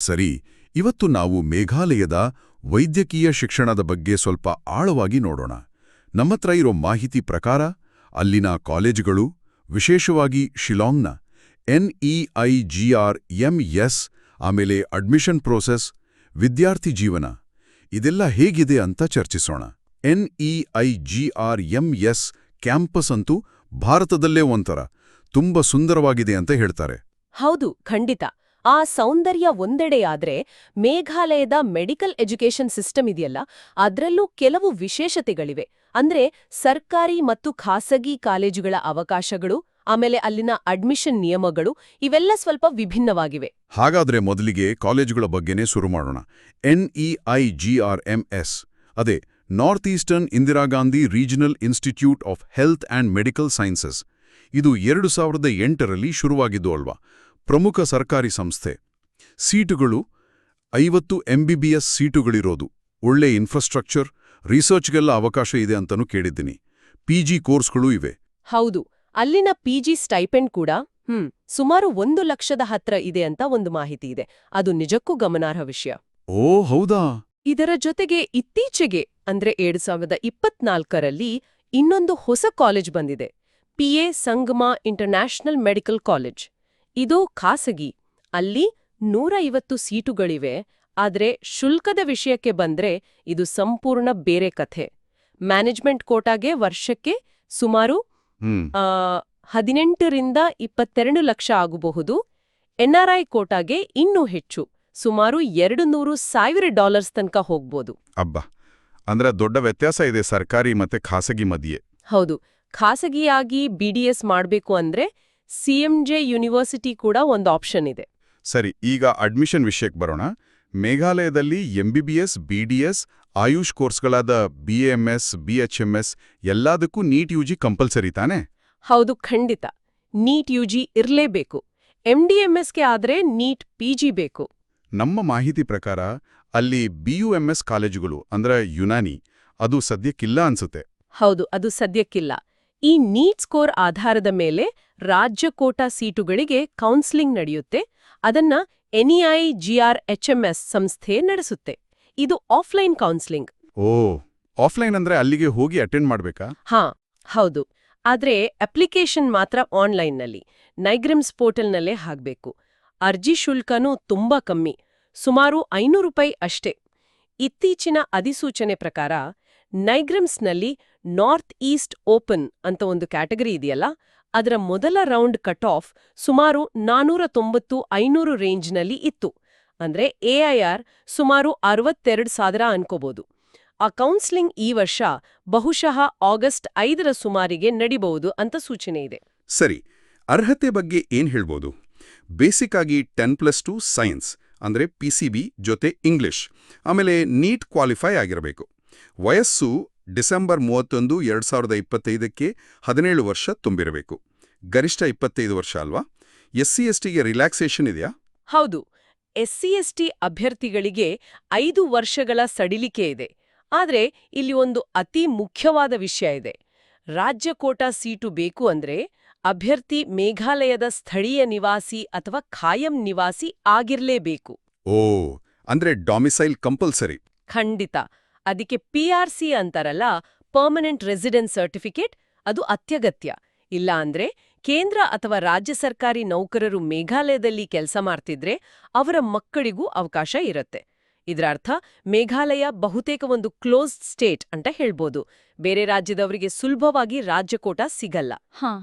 ಸರಿ, ಇವತ್ತು ನಾವು ಮೇಘಾಲಯದ ವೈದ್ಯಕೀಯ ಶಿಕ್ಷಣದ ಬಗ್ಗೆ ಸ್ವಲ್ಪ ಆಳವಾಗಿ ನೋಡೋಣ. ನಮ್ಮತ್ರ ಇರೋ ಮಾಹಿತಿ ಪ್ರಕಾರ ಅಲ್ಲಿನ ಕಾಲೇಜುಗಳು, ವಿಶೇಷವಾಗಿ ಶಿಲಾಂಗ್ನ NEIGRMS, ಆಮೇಲೆ ಅಡ್ಮಿಷನ್ ಪ್ರೋಸೆಸ್, ವಿದ್ಯಾರ್ಥಿ ಜೀವನ ಇದೆಲ್ಲ ಹೇಗಿದೆ ಅಂತ ಚರ್ಚಿಸೋಣ. NEIGRMS ಕ್ಯಾಂಪಸ್ ಅಂತೂ ಭಾರತದಲ್ಲೇ ಒಂಥರ ತುಂಬ ಸುಂದರವಾಗಿದೆ ಅಂತ ಹೇಳ್ತಾರೆ. ಹೌದು, ಖಂಡಿತ. ಆ ಸೌಂದರ್ಯ ಒಂದೆಡೆಯಾದ್ರೆ ಮೇಘಾಲಯದ ಮೆಡಿಕಲ್ ಎಜುಕೇಷನ್ ಸಿಸ್ಟಮ್ ಇದೆಯಲ್ಲ, ಅದ್ರಲ್ಲೂ ಕೆಲವು ವಿಶೇಷತೆಗಳಿವೆ. ಅಂದ್ರೆ ಸರ್ಕಾರಿ ಮತ್ತು ಖಾಸಗಿ ಕಾಲೇಜುಗಳ ಅವಕಾಶಗಳು, ಆಮೇಲೆ ಅಲ್ಲಿನ ಅಡ್ಮಿಷನ್ ನಿಯಮಗಳು ಇವೆಲ್ಲ ಸ್ವಲ್ಪ ವಿಭಿನ್ನವಾಗಿವೆ. ಹಾಗಾದ್ರೆ ಮೊದಲಿಗೆ ಕಾಲೇಜುಗಳ ಬಗ್ಗೆನೇ ಶುರು ಮಾಡೋಣ. NEIGRMS, ಅದೇ north eastern Indira Gandhi regional institute of health and medical sciences. ಇದು 2008ರಲ್ಲಿ ಶುರುವಾಗಿದ್ದು ಅಲ್ವಾ? ಪ್ರಮುಖ ಸರ್ಕಾರಿ ಸಂಸ್ಥೆ. ಸೀಟುಗಳು 50 MBBS ಸೀಟುಗಳಿರೋದು. ಒಳ್ಳೆ ಇನ್ಫ್ರಾಸ್ಟ್ರಕ್ಚರ್, ರಿಸರ್ಚ್ಗೆಲ್ಲ ಅವಕಾಶ ಇದೆ ಅಂತನೂ ಕೇಳಿದ್ದೀನಿ. PG ಕೋರ್ಸ್ಗಳೂ ಇವೆ. ಹೌದು, ಅಲ್ಲಿನ PG ಸ್ಟೈಪೆಂಡ್ ಕೂಡ ಸುಮಾರು 1 ಲಕ್ಷದ ಹತ್ರ ಇದೆ ಅಂತ ಒಂದು ಮಾಹಿತಿ ಇದೆ. ಅದು ನಿಜಕ್ಕೂ ಗಮನಾರ್ಹ ವಿಷಯ. ಓ ಹೌದಾ? ಇದರ ಜೊತೆಗೆ ಇತ್ತೀಚೆಗೆ ಅಂದ್ರೆ 2024ರಲ್ಲಿ ಇನ್ನೊಂದು ಹೊಸ ಕಾಲೇಜ್ ಬಂದಿದೆ, PA ಸಂಗಮ ಇಂಟರ್ನ್ಯಾಷನಲ್ ಮೆಡಿಕಲ್ ಕಾಲೇಜ್. ಇದು ಖಾಸಗಿ. ಅಲ್ಲಿ 150 ಸೀಟುಗಳಿವೆ. ಆದ್ರೆ ಶುಲ್ಕದ ವಿಷಯಕ್ಕೆ ಬಂದ್ರೆ ಇದು ಸಂಪೂರ್ಣ ಬೇರೆ ಕಥೆ. ಮ್ಯಾನೇಜ್ಮೆಂಟ್ ಕೋಟಾಗೆ ವರ್ಷಕ್ಕೆ ಸುಮಾರು 18 ರಿಂದ 22 ಲಕ್ಷ ಆಗಬಹುದು. NRI ಕೋಟಾಗೆ ಇನ್ನೂ ಹೆಚ್ಚು, ಸುಮಾರು $200,000 ತನಕ ಹೋಗ್ಬೋದು. ಅಬ್ಬಾ, ಅಂದ್ರೆ ದೊಡ್ಡ ವ್ಯತ್ಯಾಸ ಇದೆ ಸರ್ಕಾರಿ ಮತ್ತೆ ಖಾಸಗಿ ಮಧ್ಯೆ. ಹೌದು, ಖಾಸಗಿಯಾಗಿ BDS ಮಾಡಬೇಕು ಅಂದ್ರೆ CMJ ಯೂನಿವರ್ಸಿಟಿ ಕೂಡ ಒಂದು ಆಪ್ಷನ್ ಇದೆ. ಸರಿ, ಈಗ ಅಡ್ಮಿಷನ್ ವಿಷಯಕ್ಕೆ ಬರೋಣ. ಮೇಘಾಲಯದಲ್ಲಿ MBBS, BDS, ಆಯುಷ್ ಕೋರ್ಸ್ಗಳಾದ BAMS, BHMS ಎಲ್ಲದಕ್ಕೂ ನೀಟ್ UG ಕಂಪಲ್ಸರಿ ತಾನೇ? ಹೌದು, ಖಂಡಿತ. ನೀಟ್ UG ಇರ್ಲೇಬೇಕು. MDMSಗೆ ಆದ್ರೆ ನೀಟ್ PG ಬೇಕು. ನಮ್ಮ ಮಾಹಿತಿ ಪ್ರಕಾರ ಅಲ್ಲಿ BUMS ಕಾಲೇಜುಗಳು ಅಂದ್ರೆ ಯುನಾನಿ, ಅದು ಸದ್ಯಕ್ಕಿಲ್ಲ ಅನ್ಸುತ್ತೆ. ಹೌದು, ಅದು ಸದ್ಯಕ್ಕಿಲ್ಲ. ಈ ನೀಟ್ ಸ್ಕೋರ್ ಆಧಾರದ ಮೇಲೆ ರಾಜ್ಯ ಕೋಟಾ ಸೀಟುಗಳಿಗೆ ಕೌನ್ಸೆಲಿಂಗ್ ನಡೆಯುತ್ತೆ. ಅದನ್ನ NEIGRHMS ಸಂಸ್ಥೆ ನಡೆಸುತ್ತೆ. ಇದು ಆಫ್ಲೈನ್ ಕೌನ್ಸೆಲಿಂಗ್. ಓ, ಆಫ್ಲೈನ್ ಅಂದ್ರೆ ಅಲ್ಲಿಗೆ ಹೋಗಿ ಅಟೆಂಡ್ ಮಾಡ್ಬೇಕಾ? ಹಾ, ಹೌದು. ಆದ್ರೆ ಅಪ್ಲಿಕೇಶನ್ ಮಾತ್ರ ಆನ್ಲೈನ್ನಲ್ಲಿ ನೈಗ್ರಿಮ್ಸ್ ಪೋರ್ಟಲ್ನಲ್ಲೇ ಹಾಕ್ಬೇಕು. ಅರ್ಜಿ ಶುಲ್ಕನೂ ತುಂಬಾ ಕಮ್ಮಿ, ಸುಮಾರು ₹500 ಅಷ್ಟೇ. ಇತ್ತೀಚಿನ ಅಧಿಸೂಚನೆ ಪ್ರಕಾರ ನೈಗ್ರಿಮ್ಸ್ನಲ್ಲಿ ನಾರ್ತ್ ಈಸ್ಟ್ ಓಪನ್ ಅಂತ ಒಂದು ಕ್ಯಾಟಗರಿ ಇದೆಯಲ್ಲ, ಅದರ ಮೊದಲ ರೌಂಡ್ ಕಟ್ ಆಫ್ ಸುಮಾರು 490-500 ರೇಂಜ್ನಲ್ಲಿ ಇತ್ತು. ಅಂದ್ರೆ AIR ಸುಮಾರು 62,000 ಅನ್ಕೋಬಹುದು. ಆ ಕೌನ್ಸೆಲಿಂಗ್ ಈ ವರ್ಷ ಬಹುಶಃ ಆಗಸ್ಟ್ 5ರ ಸುಮಾರಿಗೆ ನಡಿಬಹುದು ಅಂತ ಸೂಚನೆ ಇದೆ. ಸರಿ, ಅರ್ಹತೆ ಬಗ್ಗೆ ಏನ್ ಹೇಳ್ಬೋದು? ಬೇಸಿಕ್ ಆಗಿ 10+2 ಸೈನ್ಸ್ ಅಂದ್ರೆ PCB ಜೊತೆ ಇಂಗ್ಲಿಷ್, ಆಮೇಲೆ ನೀಟ್ ಕ್ವಾಲಿಫೈ ಆಗಿರಬೇಕು. ವಯಸ್ಸು ಡಿಸೆಂಬರ್ 31, 2025ಕ್ಕೆ 17 ವರ್ಷ ತುಂಬಿರಬೇಕು. ಗರಿಷ್ಠ 25 ವರ್ಷ ಅಲ್ವಾ? SC/STಗೆ ರಿಲ್ಯಾಕ್ಸೇಷನ್ ಇದೆಯಾ? ಹೌದು, SC/ST ಅಭ್ಯರ್ಥಿಗಳಿಗೆ 5 ವರ್ಷಗಳ ಸಡಿಲಿಕೆ ಇದೆ. ಆದ್ರೆ ಇಲ್ಲಿ ಒಂದು ಅತಿ ಮುಖ್ಯವಾದ ವಿಷಯ ಇದೆ. ರಾಜ್ಯ ಕೋಟಾ ಸೀಟು ಬೇಕು ಅಂದ್ರೆ ಅಭ್ಯರ್ಥಿ ಮೇಘಾಲಯದ ಸ್ಥಳೀಯ ನಿವಾಸಿ ಅಥವಾ ಖಾಯಂ ನಿವಾಸಿ ಆಗಿರ್ಲೇಬೇಕು. ಓ, ಅಂದ್ರೆ ಡಾಮಿಸೈಲ್ ಕಂಪಲ್ಸರಿ. ಖಂಡಿತ. ಅದಕ್ಕೆ PRC ಅಂತಾರಲ್ಲ, ಪರ್ಮನೆಂಟ್ ರೆಸಿಡೆನ್ಸ್ ಸರ್ಟಿಫಿಕೇಟ್, ಅದು ಅತ್ಯಗತ್ಯ. ಇಲ್ಲ ಅಂದ್ರೆ ಕೇಂದ್ರ ಅಥವಾ ರಾಜ್ಯ ಸರ್ಕಾರಿ ನೌಕರರು ಮೇಘಾಲಯದಲ್ಲಿ ಕೆಲಸ ಮಾಡ್ತಿದ್ರೆ ಅವರ ಮಕ್ಕಳಿಗೂ ಅವಕಾಶ ಇರುತ್ತೆ. ಇದರ ಅರ್ಥ ಮೇಘಾಲಯ ಬಹುತೇಕ ಒಂದು ಕ್ಲೋಸ್ಡ್ ಸ್ಟೇಟ್ ಅಂತ ಹೇಳ್ಬೋದು. ಬೇರೆ ರಾಜ್ಯದವರಿಗೆ ಸುಲಭವಾಗಿ ರಾಜ್ಯ ಕೋಟಾ ಸಿಗಲ್ಲ.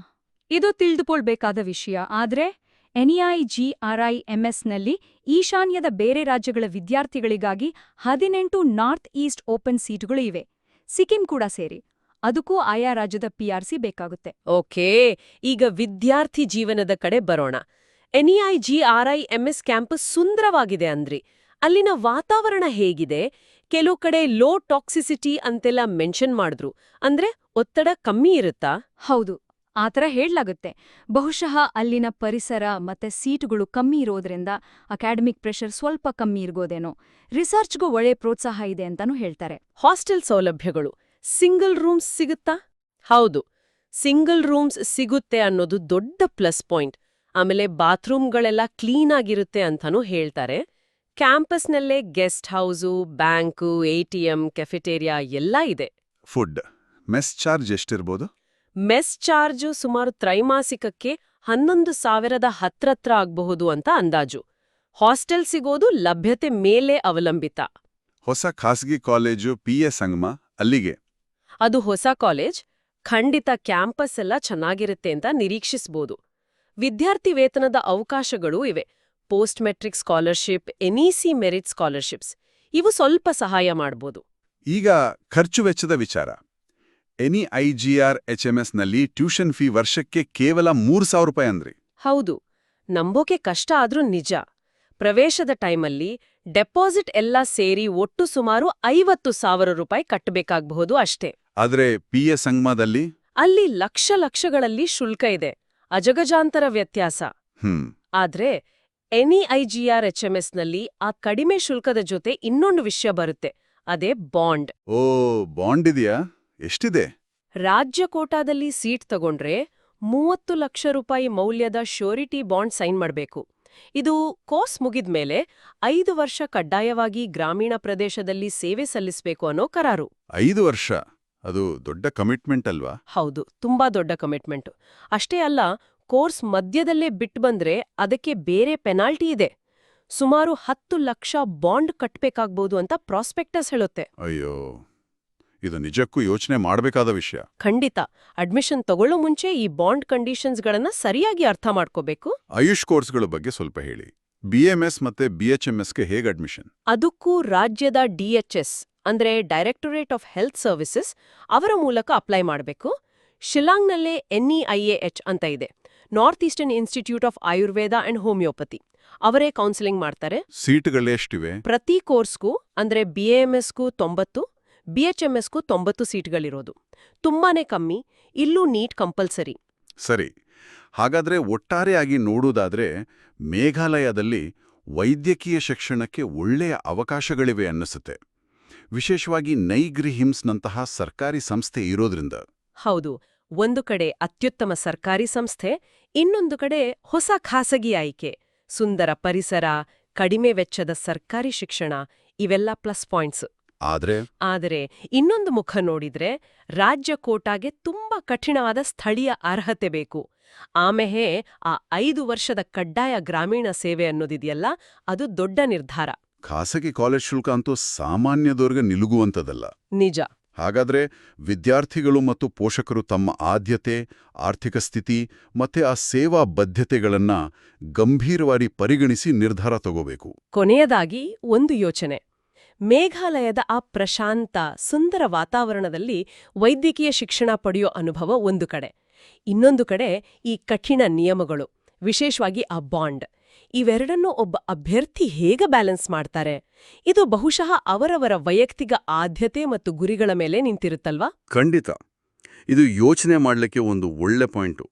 ಇದು ತಿಳಿದುಕೊಳ್ಬೇಕಾದ ವಿಷಯ. ಆದ್ರೆ NEIGRIMSನಲ್ಲಿ ಈಶಾನ್ಯದ ಬೇರೆ ರಾಜ್ಯಗಳ ವಿದ್ಯಾರ್ಥಿಗಳಿಗಾಗಿ 18 ನಾರ್ತ್ ಈಸ್ಟ್ ಓಪನ್ ಸೀಟುಗಳು ಇವೆ, ಸಿಕ್ಕಿಂ ಕೂಡ ಸೇರಿ. ಅದಕ್ಕೂ ಆಯಾ ರಾಜ್ಯದ PRC ಬೇಕಾಗುತ್ತೆ. ಓಕೆ, ಈಗ ವಿದ್ಯಾರ್ಥಿ ಜೀವನದ ಕಡೆ ಬರೋಣ. NEIGRIMS ಕ್ಯಾಂಪಸ್ ಸುಂದರವಾಗಿದೆ ಅಂದ್ರಿ. ಅಲ್ಲಿನ ವಾತಾವರಣ ಹೇಗಿದೆ? ಕೆಲವು ಕಡೆ ಲೋ ಟಾಕ್ಸಿಸಿಟಿ ಅಂತೆಲ್ಲ ಮೆನ್ಷನ್ ಮಾಡಿದ್ರು. ಅಂದ್ರೆ ಒತ್ತಡ ಕಮ್ಮಿ ಇರುತ್ತಾ? ಹೌದು, ಆತರ ಹೇಳಲಾಗುತ್ತೆ. ಬಹುಶಃ ಅಲ್ಲಿನ ಪರಿಸರ ಮತ್ತೆ ಸೀಟುಗಳು ಕಮ್ಮಿ ಇರೋದ್ರಿಂದ ಅಕಾಡೆಮಿಕ್ ಪ್ರೆಷರ್ ಸ್ವಲ್ಪ ಕಮ್ಮಿ ಇರ್ಬೋದೇನೋ. ರಿಸರ್ಚ್ಗೂ ಒಳ್ಳೆ ಪ್ರೋತ್ಸಾಹ ಇದೆ ಅಂತಾನೂ ಹೇಳ್ತಾರೆ. ಹಾಸ್ಟೆಲ್ ಸೌಲಭ್ಯಗಳು, ಸಿಂಗಲ್ ರೂಮ್ಸ್ ಸಿಗುತ್ತಾ? ಹೌದು, ಸಿಂಗಲ್ ರೂಮ್ಸ್ ಸಿಗುತ್ತೆ ಅನ್ನೋದು ದೊಡ್ಡ ಪ್ಲಸ್ ಪಾಯಿಂಟ್. ಆಮೇಲೆ ಬಾತ್ರೂಮ್ಗಳೆಲ್ಲ ಕ್ಲೀನ್ ಆಗಿರುತ್ತೆ ಅಂತಾನೂ ಹೇಳ್ತಾರೆ. ಕ್ಯಾಂಪಸ್ನಲ್ಲೇ guest house, bank, ATM, cafeteria ಎಲ್ಲ ಇದೆ. ಫುಡ್ ಮೆಸ್ ಚಾರ್ಜ್ ಎಷ್ಟಿರ್ಬೋದು? ಮೆಸ್ ಚಾರ್ಜು ಸುಮಾರು ತ್ರೈಮಾಸಿಕಕ್ಕೆ 11,000 ಹತ್ರತ್ರ ಆಗಬಹುದು ಅಂತ ಅಂದಾಜು. ಹಾಸ್ಟೆಲ್ ಸಿಗೋದು ಲಭ್ಯತೆ ಮೇಲೆ ಅವಲಂಬಿತ. ಹೊಸ ಖಾಸಗಿ ಕಾಲೇಜು PS ಸಂಗಮ ಅಲ್ಲಿಗೆ. ಅದು ಹೊಸ ಕಾಲೇಜ್, ಖಂಡಿತ ಕ್ಯಾಂಪಸ್ ಎಲ್ಲ ಚೆನ್ನಾಗಿರುತ್ತೆ ಅಂತ ನಿರೀಕ್ಷಿಸ್ಬೋದು. ವಿದ್ಯಾರ್ಥಿ ವೇತನದ ಅವಕಾಶಗಳೂ ಇವೆ. Post matric scholarship, NEC merit scholarships ಇವು ಸ್ವಲ್ಪ ಸಹಾಯ ಮಾಡ್ಬೋದು. ಈಗ ಖರ್ಚು ವೆಚ್ಚದ ವಿಚಾರ. NEIGR HMSನಲ್ಲಿ ಟ್ಯೂಷನ್ ಫೀ ವರ್ಷಕ್ಕೆ ಕೇವಲ 3,000 ರೂಪಾಯಿ ಅಂದ್ರಿ. ಹೌದು, ನಂಬೋಕೆ ಕಷ್ಟ ಆದ್ರೂ ನಿಜ. ಪ್ರವೇಶದ ಟೈಮಲ್ಲಿ ಡೆಪಾಸಿಟ್ ಎಲ್ಲ ಸೇರಿ ಒಟ್ಟು ಸುಮಾರು 50,000 ರೂಪಾಯಿ ಕಟ್ಟಬೇಕಾಗಬಹುದು ಅಷ್ಟೇ. ಆದ್ರೆ PS ಸಂಗಮದಲ್ಲಿ ಅಲ್ಲಿ ಲಕ್ಷಗಳಲ್ಲಿ ಶುಲ್ಕ ಇದೆ, ಅಜಗಜಾಂತರ ವ್ಯತ್ಯಾಸ. ಆದ್ರೆ NEIGR HMSನಲ್ಲಿ ಆ ಕಡಿಮೆ ಶುಲ್ಕದ ಜೊತೆ ಇನ್ನೊಂದು ವಿಷಯ ಬರುತ್ತೆ, ಅದೇ ಬಾಂಡ್. ಓ, ಬಾಂಡ್ ಇದೆಯಾ? ಎಷ್ಟಿದೆ? ರಾಜ್ಯ ಕೋಟಾದಲ್ಲಿ ಸೀಟ್ ತಗೊಂಡ್ರೆ 30 ಲಕ್ಷ ರೂಪಾಯಿ ಮೌಲ್ಯದ ಶ್ಯೂರಿಟಿ ಬಾಂಡ್ ಸೈನ್ ಮಾಡಬೇಕು. ಇದು ಕೋರ್ಸ್ ಮುಗಿದ್ಮೇಲೆ 5 ವರ್ಷ ಕಡ್ಡಾಯವಾಗಿ ಗ್ರಾಮೀಣ ಪ್ರದೇಶದಲ್ಲಿ ಸೇವೆ ಸಲ್ಲಿಸಬೇಕು ಅನ್ನೋ ಕರಾರು. 5 ವರ್ಷ? ಅದು ದೊಡ್ಡ ಕಮಿಟ್ಮೆಂಟ್ ಅಲ್ವಾ? ಹೌದು, ತುಂಬಾ ದೊಡ್ಡ ಕಮಿಟ್ಮೆಂಟ್. ಅಷ್ಟೇ ಅಲ್ಲ, ಕೋರ್ಸ್ ಮಧ್ಯದಲ್ಲೇ ಬಿಟ್ಟು ಬಂದ್ರೆ ಅದಕ್ಕೆ ಬೇರೆ ಪೆನಾಲ್ಟಿ ಇದೆ. ಸುಮಾರು 10 ಲಕ್ಷ ಬಾಂಡ್ ಕಟ್ಬೇಕಾಗ್ಬೋದು ಅಂತ ಪ್ರಾಸ್ಪೆಕ್ಟಸ್ ಹೇಳುತ್ತೆ. ಅಯ್ಯೋ, ಇದು ನಿಜಕ್ಕೂ ಯೋಚನೆ ಮಾಡಬೇಕಾದ ವಿಷಯ. ಖಂಡಿತ. ಅಡ್ಮಿಷನ್ ತಗೊಳ್ಳೋ ಮುಂಚೆ ಈ ಬಾಂಡ್ ಕಂಡೀಷನ್ಸ್ಗಳನ್ನ ಸರಿಯಾಗಿ ಅರ್ಥ ಮಾಡ್ಕೋಬೇಕು. ಆಯುಷ್ ಕೋರ್ಸ್ಗಳ ಬಗ್ಗೆ ಸ್ವಲ್ಪ ಹೇಳಿ. BMS ಮತ್ತೆ BHMSಗೆ ಹೇಗೆ ಅಡ್ಮಿಷನ್? ಅದಕ್ಕೂ ರಾಜ್ಯದ DHS ಅಂದ್ರೆ ಡೈರೆಕ್ಟೊರೇಟ್ ಆಫ್ ಹೆಲ್ತ್ ಸರ್ವಿಸಸ್ ಅವರ ಮೂಲಕ ಅಪ್ಲೈ ಮಾಡಬೇಕು. ಶಿಲ್ಲಾಂಗ್ನಲ್ಲೇ NEIAH ಅಂತ ಇದೆ, north eastern institute of Ayurveda and homeopathy. ಅವರೇ ಕೌನ್ಸಿಲಿಂಗ್ ಮಾಡ್ತಾರೆ. ಸೀಟ್ಗಳೆಷ್ಟಿವೆ? ಪ್ರತಿ ಕೋರ್ಸ್ಗೂ ಅಂದ್ರೆ BAMSಗೂ 90, BHMSಗೂ 90 ಸೀಟ್ಗಳಿರೋದು. ತುಂಬಾನೇ ಕಮ್ಮಿ. ಇಲ್ಲೂ ನೀಟ್ ಕಂಪಲ್ಸರಿ. ಸರಿ. ಹಾಗಾದ್ರೆ ಒಟ್ಟಾರೆಯಾಗಿ ನೋಡುವುದಾದ್ರೆ ಮೇಘಾಲಯದಲ್ಲಿ ವೈದ್ಯಕೀಯ ಶಿಕ್ಷಣಕ್ಕೆ ಒಳ್ಳೆಯ ಅವಕಾಶಗಳಿವೆ ಅನ್ನಿಸುತ್ತೆ. ವಿಶೇಷವಾಗಿ ನೈಗ್ರಿಹಿಮ್ಸ್ನಂತಹ ಸರ್ಕಾರಿ ಸಂಸ್ಥೆ ಇರೋದ್ರಿಂದ. ಹೌದು, ಒಂದು ಕಡೆ ಅತ್ಯುತ್ತಮ ಸರ್ಕಾರಿ ಸಂಸ್ಥೆ, ಇನ್ನೊಂದು ಕಡೆ ಹೊಸ ಖಾಸಗಿ ಆಯ್ಕೆ. ಸುಂದರ ಪರಿಸರ, ಕಡಿಮೆ ವೆಚ್ಚದ ಸರ್ಕಾರಿ ಶಿಕ್ಷಣ ಇವೆಲ್ಲ ಪ್ಲಸ್ ಪಾಯಿಂಟ್ಸ್. ಆದರೆ ಇನ್ನೊಂದು ಮುಖ ನೋಡಿದ್ರೆ ರಾಜ್ಯ ಕೋಟಾಗೆ ತುಂಬಾ ಕಠಿಣವಾದ ಸ್ಥಳೀಯ ಅರ್ಹತೆ ಬೇಕು. ಆಮೇಲೆ ಆ 5 ವರ್ಷದ ಕಡ್ಡಾಯ ಗ್ರಾಮೀಣ ಸೇವೆ ಅನ್ನೋದಿದೆಯಲ್ಲ, ಅದು ದೊಡ್ಡ ನಿರ್ಧಾರ. ಖಾಸಗಿ ಕಾಲೇಜ್ ಶುಲ್ಕ ಅಂತೂ ಸಾಮಾನ್ಯದವ್ರಿಗೆ ನಿಲುಗುವಂಥದ್ದಲ್ಲ. ನಿಜ. ಹಾಗಾದ್ರೆ ವಿದ್ಯಾರ್ಥಿಗಳು ಮತ್ತು ಪೋಷಕರು ತಮ್ಮ ಆದ್ಯತೆ, ಆರ್ಥಿಕ ಸ್ಥಿತಿ ಮತ್ತೆ ಆ ಸೇವಾ ಬದ್ಧತೆಗಳನ್ನ ಗಂಭೀರವಾಗಿ ಪರಿಗಣಿಸಿ ನಿರ್ಧಾರ ತಗೋಬೇಕು. ಕೊನೆಯದಾಗಿ ಒಂದು ಯೋಚನೆ. ಮೇಘಾಲಯದ ಆ ಪ್ರಶಾಂತ, ಸುಂದರ ವಾತಾವರಣದಲ್ಲಿ ವೈದ್ಯಕೀಯ ಶಿಕ್ಷಣ ಪಡೆಯೋ ಅನುಭವ ಒಂದು ಕಡೆ. ಇನ್ನೊಂದು ಕಡೆ ಈ ಕಠಿಣ ನಿಯಮಗಳು, ವಿಶೇಷವಾಗಿ ಆ ಬಾಂಡ್. ಇವೆರಡನ್ನೂ ಒಬ್ಬ ಅಭ್ಯರ್ಥಿ ಹೇಗೆ ಬ್ಯಾಲೆನ್ಸ್ ಮಾಡ್ತಾರೆ? ಇದು ಬಹುಶಃ ಅವರವರ ವೈಯಕ್ತಿಕ ಆದ್ಯತೆ ಮತ್ತು ಗುರಿಗಳ ಮೇಲೆ ನಿಂತಿರುತ್ತಲ್ವಾ? ಖಂಡಿತ. ಇದು ಯೋಚನೆ ಮಾಡಲಿಕ್ಕೆ ಒಂದು ಒಳ್ಳೆ ಪಾಯಿಂಟು.